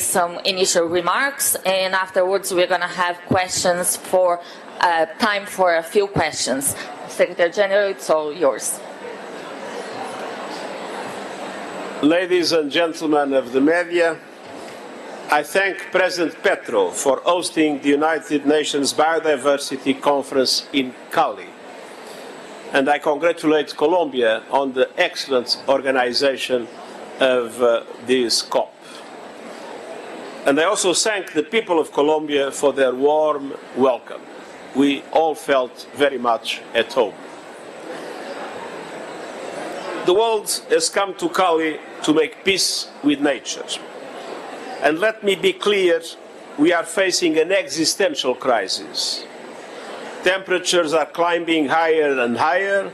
some initial remarks, and afterwards we're going to have questions for time for a few questions. Secretary General, it's all yours. Ladies and gentlemen of the media, I thank President Peril for hosting the United Nations Biodiversity Conference in Cali. And I congratulate Colombia on the excellent organization of this COP. And I also thank the people of Colombia for their warm welcome. We all felt very much at home. The world has come to Cali to make peace with nature. And let me be clear, we are facing an existential crisis. Temperatures are climbing higher and higher.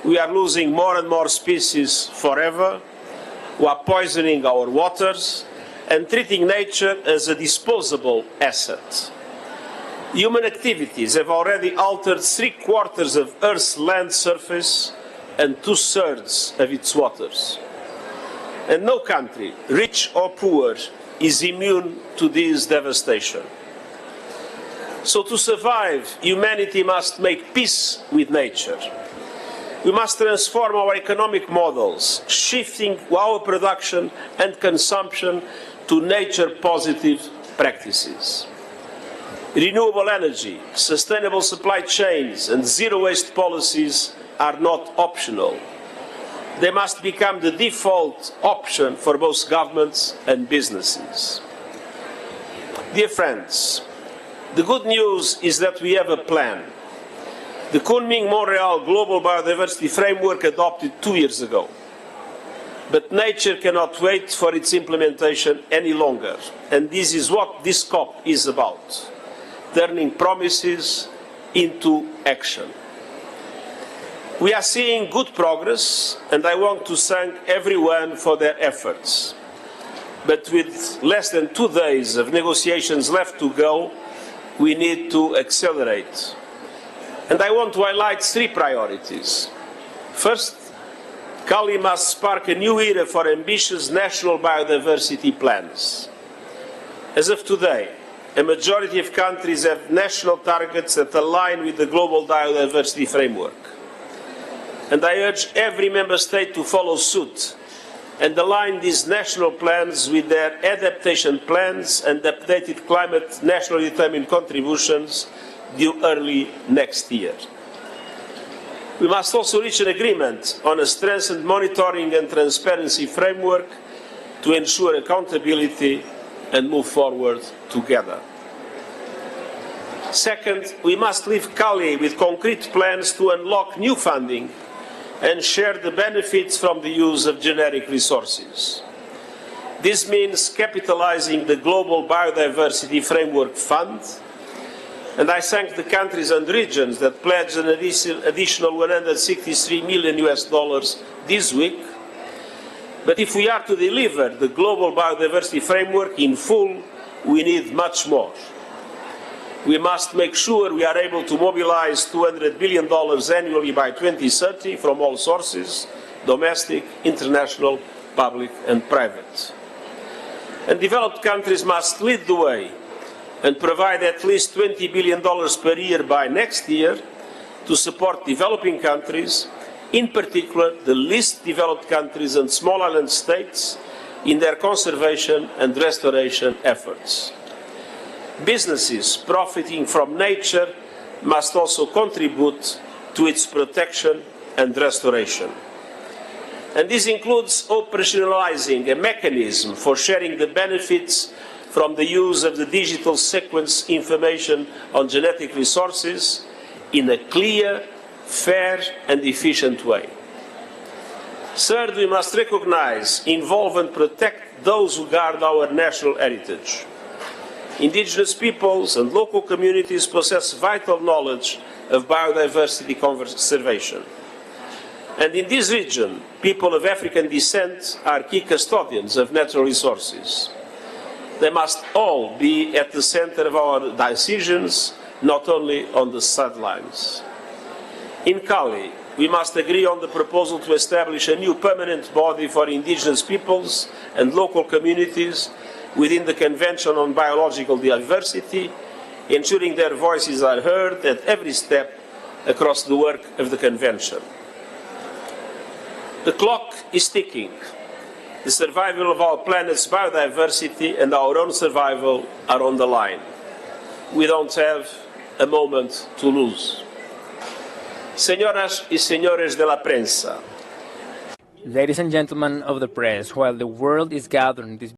We are losing more and more species forever. We are poisoning our waters and treating nature as a disposable asset. Human activities have already altered 3/4 of Earth's land surface and 2/3 of its waters. And no country, rich or poor, is immune to this devastation. So to survive, humanity must make peace with nature. We must transform our economic models, shifting our production and consumption to nature-positive practices. Renewable energy, sustainable supply chains, and zero-waste policies are not optional. They must become the default option for both governments and businesses. Dear friends, the good news is that we have a plan. The Kunming-Montreal Global Biodiversity Framework adopted 2 years ago. But nature cannot wait for its implementation any longer. And this is what this COP is about, turning promises into action. We are seeing good progress, and I want to thank everyone for their efforts. But with less than 2 days of negotiations left to go, we need to accelerate. And I want to highlight 3 priorities. First, Cali must spark a new era for ambitious national biodiversity plans. As of today, a majority of countries have national targets that align with the global biodiversity framework. And I urge every member state to follow suit and align these national plans with their adaptation plans and updated climate nationally determined contributions due early next year. We must also reach an agreement on a strengthened monitoring and transparency framework to ensure accountability and move forward together. Second, we must leave Cali with concrete plans to unlock new funding and share the benefits from the use of generic resources. This means capitalizing the Global Biodiversity Framework Fund, and I thank the countries and regions that pledged an additional $163 million this week. But if we are to deliver the Global Biodiversity Framework in full, we need much more. We must make sure we are able to mobilize $200 billion annually by 2030 from all sources, domestic, international, public and private. And developed countries must lead the way and provide at least $20 billion per year by next year to support developing countries, in particular the least developed countries and small island states, in their conservation and restoration efforts. Businesses profiting from nature must also contribute to its protection and restoration. And this includes operationalizing a mechanism for sharing the benefits from the use of the digital sequence information on genetic resources in a clear, fair and efficient way. Third, we must recognize, involve and protect those who guard our national heritage. Indigenous peoples and local communities possess vital knowledge of biodiversity conservation. And in this region, people of African descent are key custodians of natural resources. They must all be at the center of our decisions, not only on the sidelines. In Cali, we must agree on the proposal to establish a new permanent body for indigenous peoples and local communities within the Convention on Biological Diversity, ensuring their voices are heard at every step across the work of the Convention. The clock is ticking. The survival of our planet's biodiversity and our own survival are on the line. We don't have a moment to lose. Señoras y señores de la prensa. Ladies and gentlemen of the press, while the world is gathering this